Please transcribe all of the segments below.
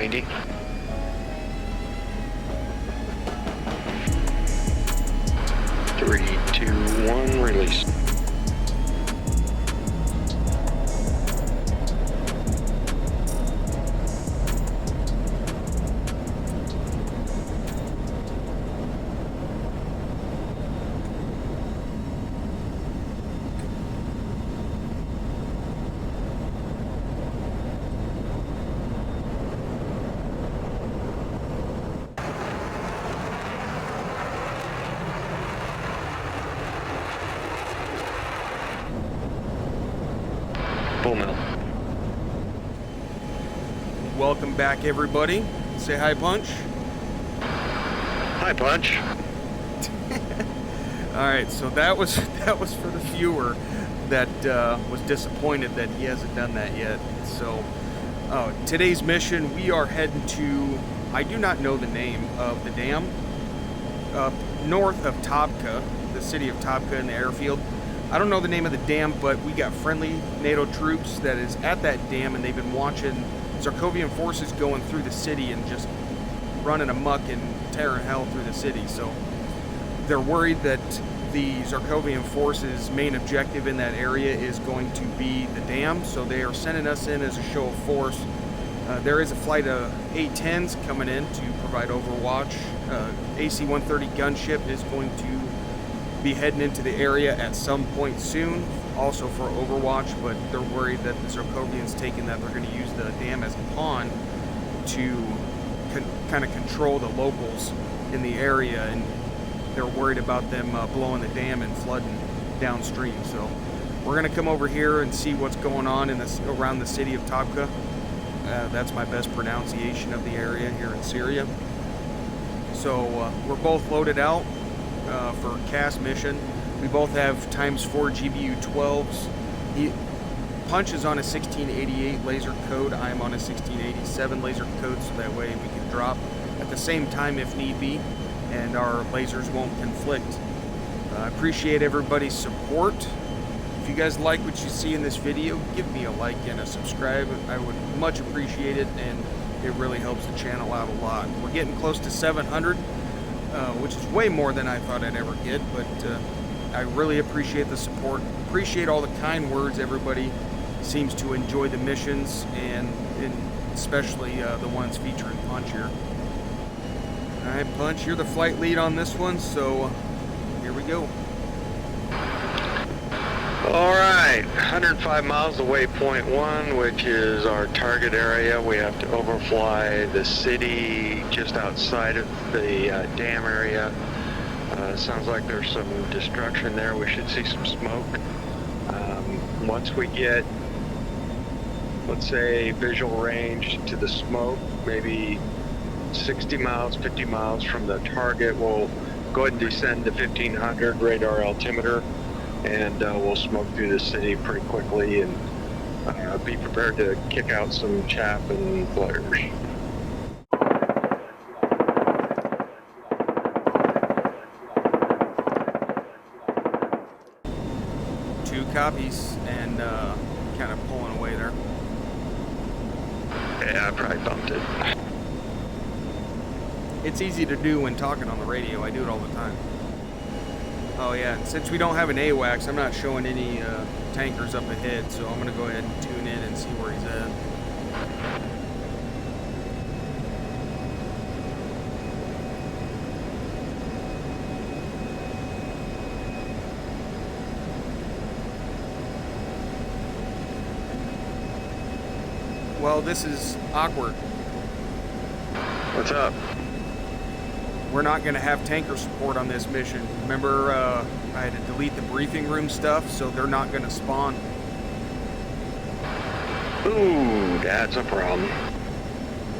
90. Three, two, one, release. Full mill. Welcome back, everybody. Say hi, Punch. Hi, Punch. All right, so that was for the viewer that was disappointed that he hasn't done that yet. So today's mission, we are heading to, I do not know the name of the dam, north of Tabqa, the city of Tabqa in the airfield. I don't know the name of the dam, but we got friendly NATO troops that is at that dam, and they've been watching Zarkovian forces going through the city and just running amok and tearing hell through the city. So they're worried that the Zarkovian forces' main objective in that area is going to be the dam, so they are sending us in as a show of force. There is a flight of A-10s coming in to provide overwatch. AC-130 gunship is going to be heading into the area at some point soon, also for overwatch, but they're worried that the Zarkovians taking that, they're going to use the dam as a pawn to kind of control the locals in the area, and they're worried about them blowing the dam and flooding downstream. So we're going to come over here and see what's going on in this around the city of Tabqa. That's my best pronunciation of the area here in Syria. So we're both loaded out for CAS mission. We both have ×4 GBU-12s. Punch is on a 1688 laser code. I am on a 1687 laser code, so that way we can drop at the same time if need be, and our lasers won't conflict. I appreciate everybody's support. If you guys like what you see in this video, give me a like and a subscribe. I would much appreciate it, and it really helps the channel out a lot. We're getting close to 700. Which is way more than I thought I'd ever get, but I really appreciate the support, appreciate all the kind words. Everybody seems to enjoy the missions, and especially the ones featuring Punch here. All right, Punch, you're the flight lead on this one, so here we go. All right, 105 miles to waypoint 1, which is our target area. We have to overfly the city just outside of the dam area. Sounds like there's some destruction there. We should see some smoke. Once we get, let's say, visual range to the smoke, maybe 60 miles, 50 miles from the target, we'll go ahead and descend to 1500 radar altimeter, and we'll smoke through the city pretty quickly, and be prepared to kick out some chaff and flares. Two copies, and kind of pulling away there. Yeah, I probably bumped it. It's easy to do when talking on the radio. I do it all the time. Oh yeah, and since we don't have an AWACS, I'm not showing any tankers up ahead, so I'm going to go ahead and tune in and see where he's at. Well, this is awkward. What's up? We're not going to have tanker support on this mission. Remember, I had to delete the briefing room stuff, so they're not going to spawn. Ooh, that's a problem.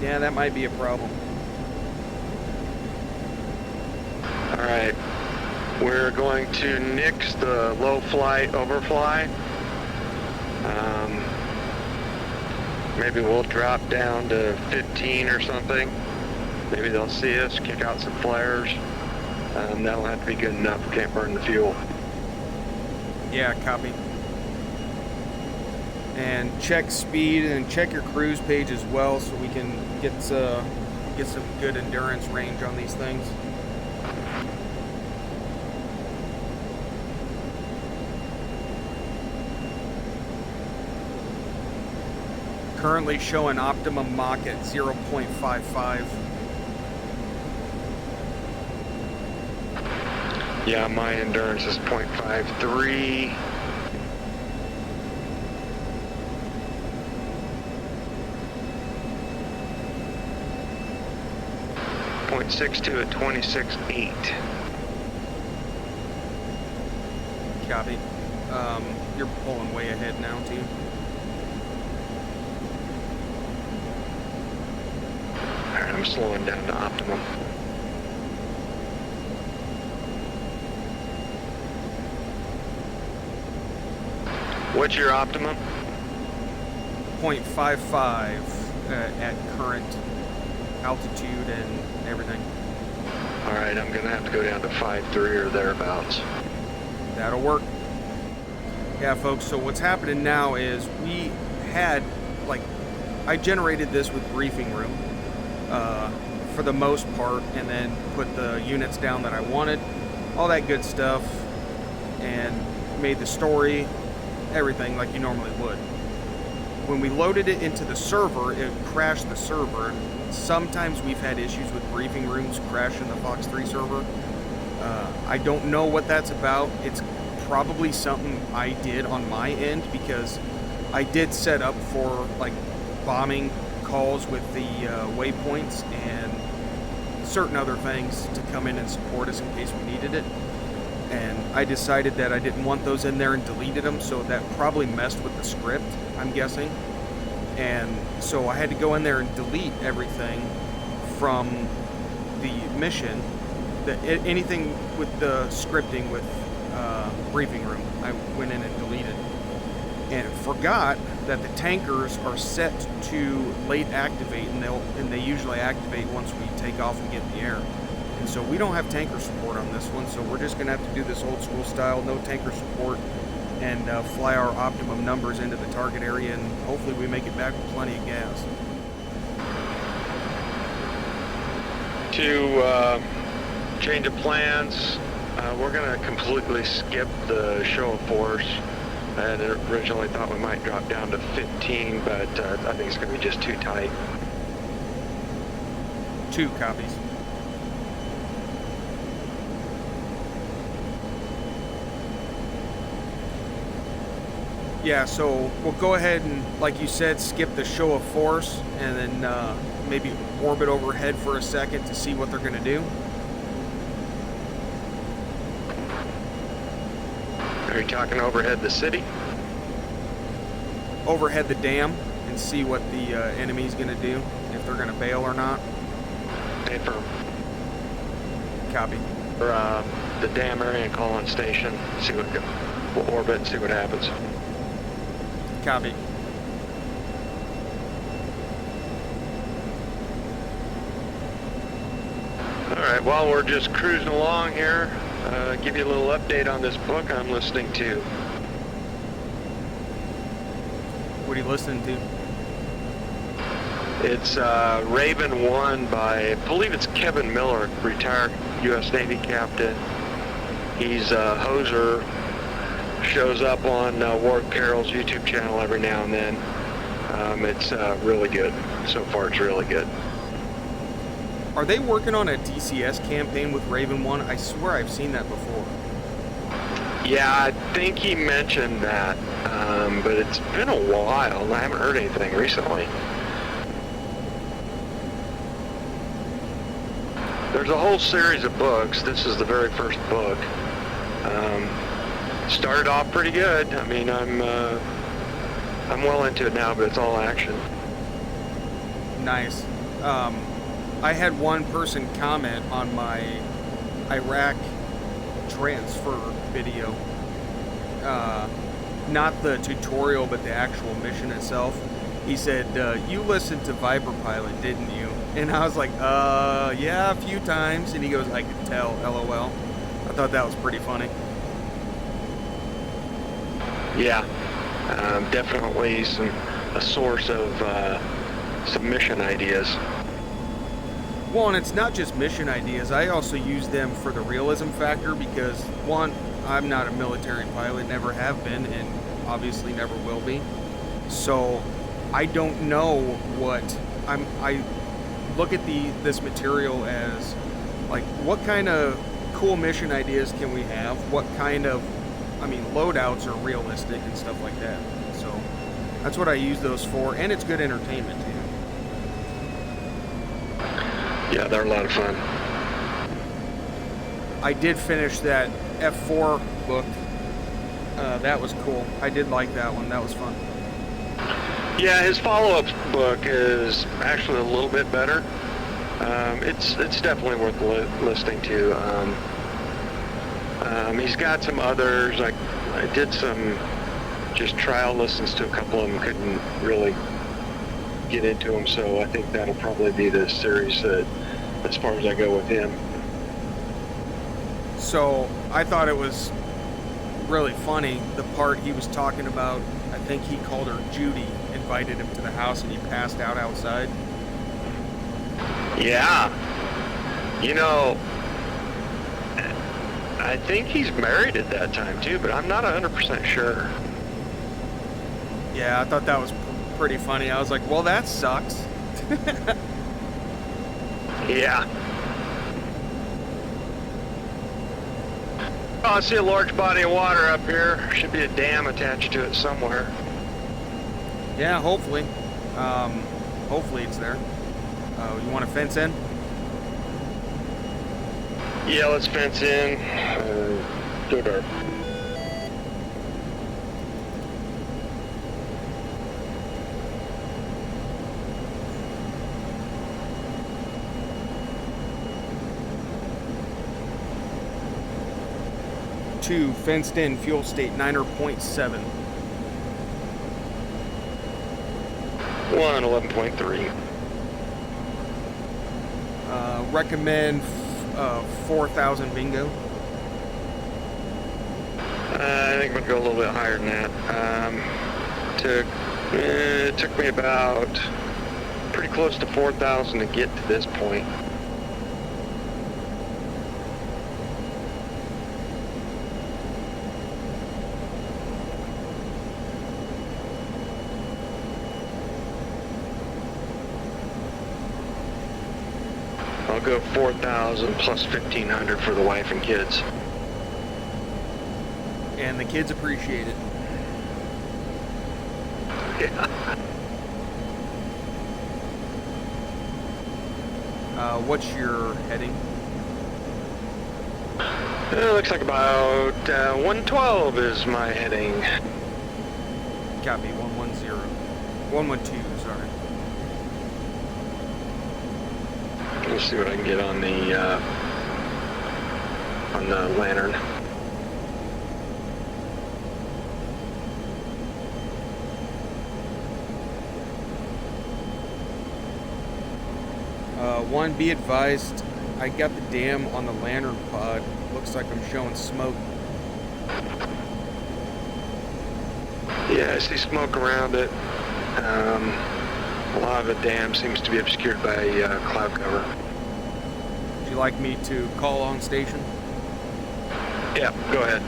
Yeah, that might be a problem. All right, we're going to nix the low flight overfly. Maybe we'll drop down to 15 or something. Maybe they'll see us, kick out some flares. That'll have to be good enough. We can't burn the fuel. Yeah, copy. and check speed and check your cruise page as well, so we can get some good endurance range on these things. Currently showing optimum Mach at 0.55. Yeah, my endurance is 0.53. .62 at 26.8. Copy. You're pulling way ahead now, too. Alright, I'm slowing down to optimum. What's your optimum? 0.55 at current altitude and everything. Alright, I'm gonna have to go down to 5.3 or thereabouts. That'll work. Yeah, folks, so what's happening now is we had, like, I generated this with briefing room for the most part, and then put the units down that I wanted, all that good stuff, and made the story, everything like you normally would. When we loaded it into the server, it crashed the server. Sometimes we've had issues with briefing rooms crashing the Fox 3 server. I don't know what that's about. It's probably something I did on my end, because I did set up for like bombing calls with the waypoints and certain other things to come in and support us in case we needed it. And I decided that I didn't want those in there and deleted them, so that probably messed with the script, I'm guessing. And so I had to go in there and delete everything from the mission, anything with the scripting with briefing room. I went in and deleted, and forgot that the tankers are set to late activate, and they usually activate once we take off and get in the air. And so we don't have tanker support on this one, so we're just going to have to do this old school style, no tanker support, and fly our optimum numbers into the target area, and hopefully we make it back with plenty of gas. To change of plans, we're going to completely skip the show of force. I had originally thought we might drop down to 15, but I think it's going to be just too tight. 2 copies. Yeah, so we'll go ahead and, like you said, skip the show of force, and then maybe orbit overhead for a second to see what they're going to do. Are you talking overhead the city? Overhead the dam and see what the enemy's going to do, if they're going to bail or not. Stay firm. Copy. Or the dam area and call on station. See what we'll orbit and see what happens. Copy. Alright, while we're just cruising along here, give you a little update on this book I'm listening to. What are you listening to? It's Raven 1 by, I believe it's Kevin Miller, retired U.S. Navy captain. He's a hoser, shows up on Ward Carroll's YouTube channel every now and then. It's really good. So far it's really good. Are they working on a DCS campaign with Raven 1? I swear I've seen that before. Yeah, I think he mentioned that, but it's been a while. I haven't heard anything recently. There's a whole series of books. This is the very first book. Started off pretty good. I mean, I'm well into it now, but it's all action. Nice. I had one person comment on my Iraq transfer video. Not the tutorial, but the actual mission itself. He said, you listened to Viper Pilot, didn't you? And I was like, yeah, a few times. And he goes, I could tell, LOL. I thought that was pretty funny. Yeah. Definitely a source of some mission ideas. Well, and it's not just mission ideas. I also use them for the realism factor because, one, I'm not a military pilot, never have been, and obviously never will be. So I don't know what I look at this material as like, what kind of cool mission ideas can we have? What kind of, loadouts are realistic and stuff like that. So that's what I use those for, and it's good entertainment too. Yeah, they're a lot of fun. I did finish that F4 book. That was cool. I did like that one. That was fun. Yeah, his follow-up book is actually a little bit better. It's definitely worth listening to. He's got some others. I did some just trial listens to a couple of them. Couldn't really get into them, so I think that'll probably be the series that, as far as I go with him. So I thought it was really funny, the part he was talking about. I think he called her Judy, invited him to the house, and he passed out outside. Yeah. You know, I think he's married at that time too, but I'm not 100% sure. Yeah, I thought that was pretty funny. I was like, well, that sucks. Yeah. Oh, I see a large body of water up here. Should be a dam attached to it somewhere. Yeah, hopefully. Hopefully it's there. You want to fence in? Yeah, let's fence in. Go dark. Two, fenced in, fuel state 9.7. 1, 11.3. Recommend 4,000 bingo. I think I'm gonna go a little bit higher than that. It took me about pretty close to 4,000 to get to this point. I'll go 4,000 plus 1,500 for the wife and kids. And the kids appreciate it. Yeah. What's your heading? It looks like about 112 is my heading. Got me 110. 112, sorry. Let's see what I can get on the lantern. One, be advised, I got the dam on the lantern pod. Looks like I'm showing smoke. Yeah, I see smoke around it. A lot of the dam seems to be obscured by cloud cover. Would you like me to call on station? Yeah, go ahead.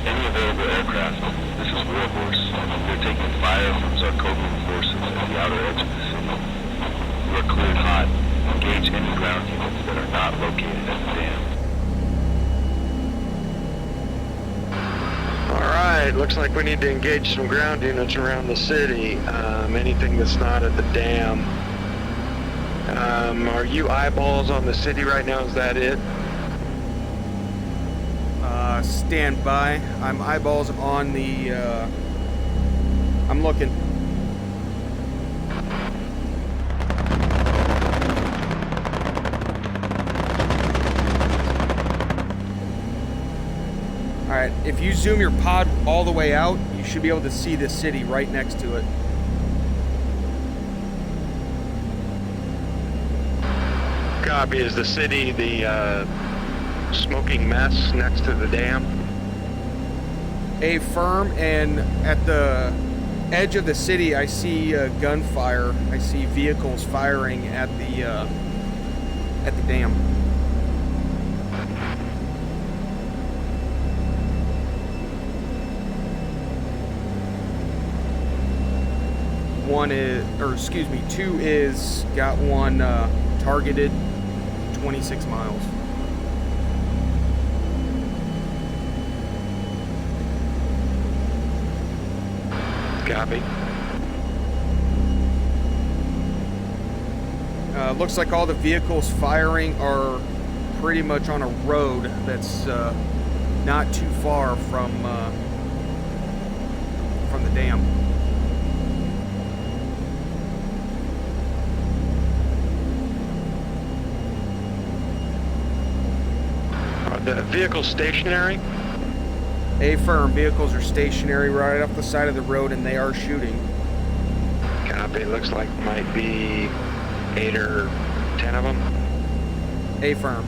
Any available aircraft, this is Warhorse. We're taking fire from Zarkovian forces at the outer edge of the city. We are cleared hot. Engage any ground units that are not located at the dam. Alright, looks like we need to engage some ground units around the city. Anything that's not at the dam. Are you eyeballs on the city right now? Is that it? Stand by. I'm eyeballs on the, I'm looking. Alright, if you zoom your pod all the way out, you should be able to see the city right next to it. Copy. Is the city the smoking mess next to the dam? A firm, and at the edge of the city, I see gunfire. I see vehicles firing at the dam. One is, or excuse me, two is got one targeted 26 miles. Copy. Looks like all the vehicles firing are pretty much on a road that's not too far from the dam. Are the vehicles stationary? A firm, vehicles are stationary right off the side of the road, and they are shooting. Copy. Looks like might be 8 or 10 of them. A firm.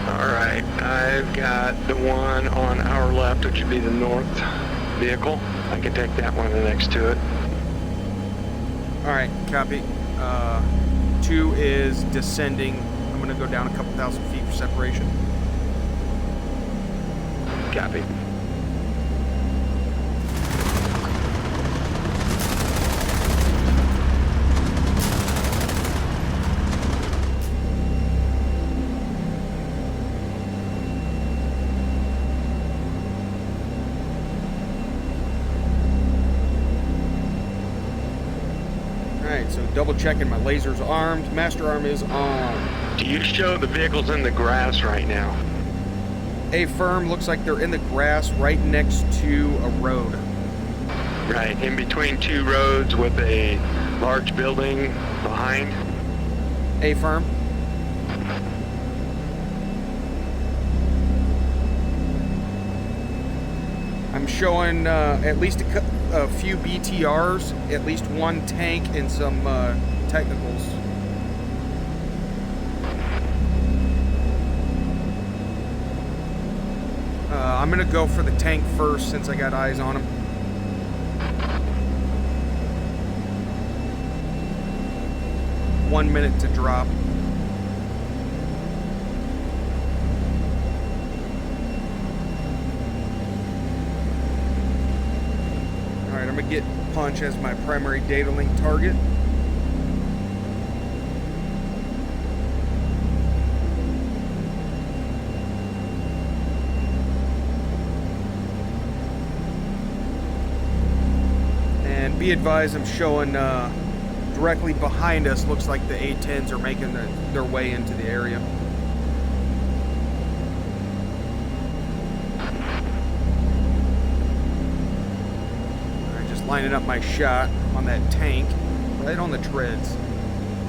All right. I've got the one on our left, which would be the north vehicle. I can take that one next to it. All right, copy. Two is descending. I'm going to go down a couple thousand feet for separation. Copy. Alright, so double checking my laser's armed. Master arm is on. Do you show the vehicles in the grass right now? A firm, looks like they're in the grass right next to a road. Right, in between two roads with a large building behind. A firm. I'm showing at least a few BTRs, at least one tank, and some technicals. I'm gonna go for the tank first since I got eyes on him. One minute to drop. Alright, I'm gonna get Punch as my primary data link target. And be advised, I'm showing directly behind us. Looks like the A-10s are making their way into the area. Alright, just lining up my shot on that tank, right on the treads.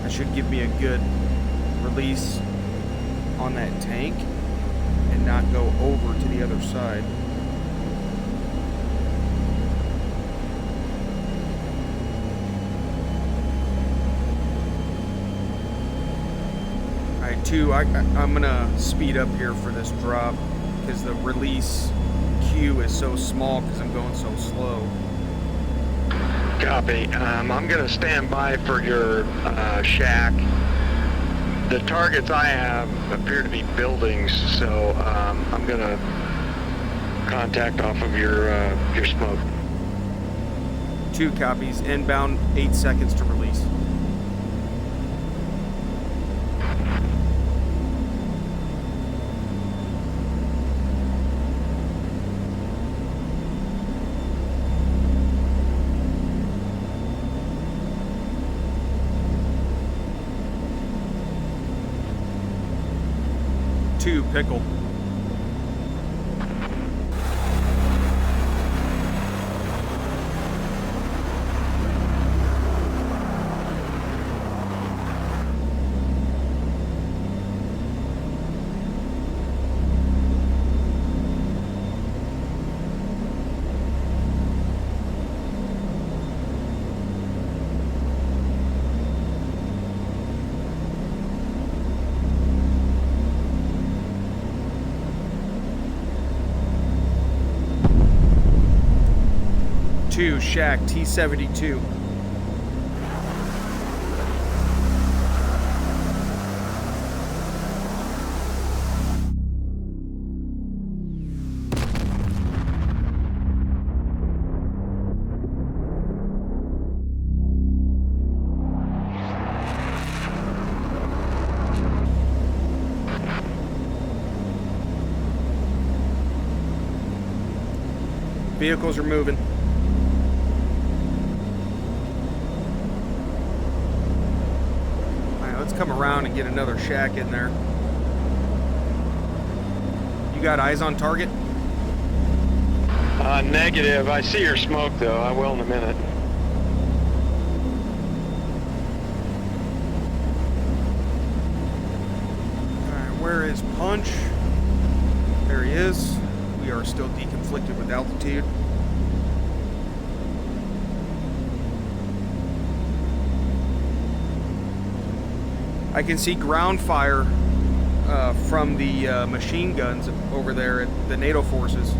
That should give me a good release on that tank and not go over to the other side. Two, I'm gonna speed up here for this drop because the release queue is so small because I'm going so slow. Copy. I'm gonna stand by for your shack. The targets I have appear to be buildings, so I'm gonna contact off of your smoke. Two copies. Inbound, 8 seconds to release. Two, pickle. 2, Shack, T-72. Vehicles are moving. All right, let's come around and get another shack in there. You got eyes on target? Negative. I see your smoke, though. I will in a minute. All right, where is Punch? There he is. We are still deconflicted with altitude. I can see ground fire from the machine guns over there at the NATO forces.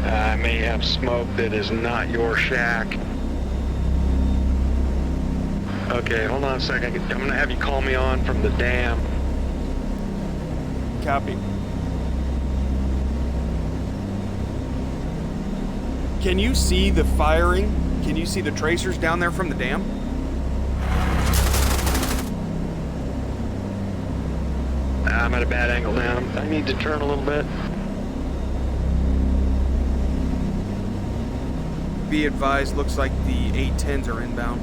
I may have smoke that is not your shack. Okay, hold on a second. I'm going to have you call me on from the dam. Copy. Can you see the firing? Can you see the tracers down there from the dam? I'm at a bad angle now. I need to turn a little bit. Be advised, looks like the A-10s are inbound.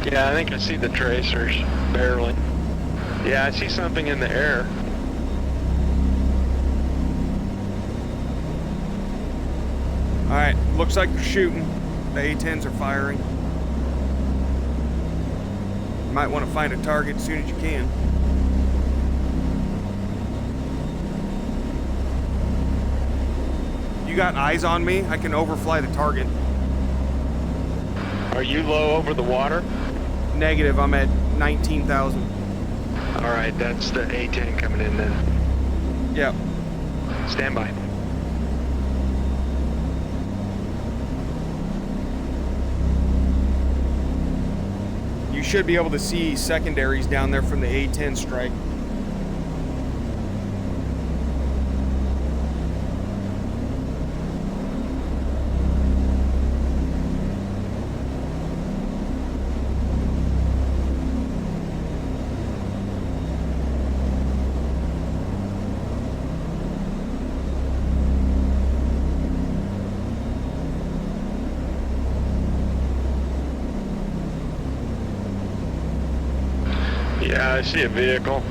Yeah, I think I see the tracers, barely. Yeah, I see something in the air. Alright, looks like they're shooting. The A-10s are firing. You might want to find a target as soon as you can. You got eyes on me? I can overfly the target. Are you low over the water? Negative, I'm at 19,000. Alright, that's the A-10 coming in then. Yep. Stand by. You should be able to see secondaries down there from the A-10 strike. Yeah, I see a vehicle.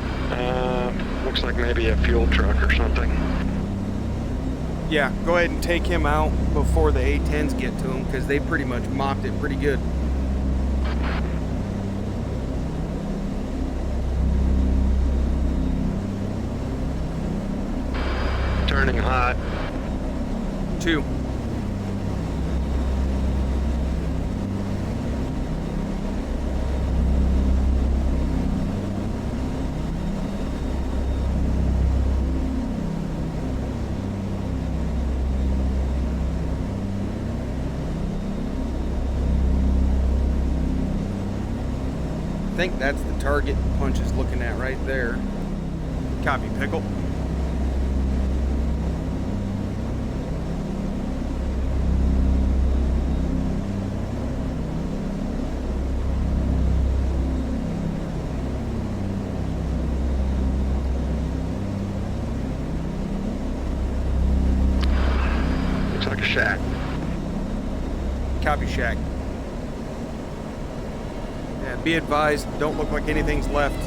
Looks like maybe a fuel truck or something. Yeah, go ahead and take him out before the A-10s get to him, because they pretty much mopped it pretty good. Turning hot. 2. I think that's the target Punch is looking at right there. Copy, Pickle. Looks like a shack. Copy, Shack. Yeah, be advised, don't look like anything's left.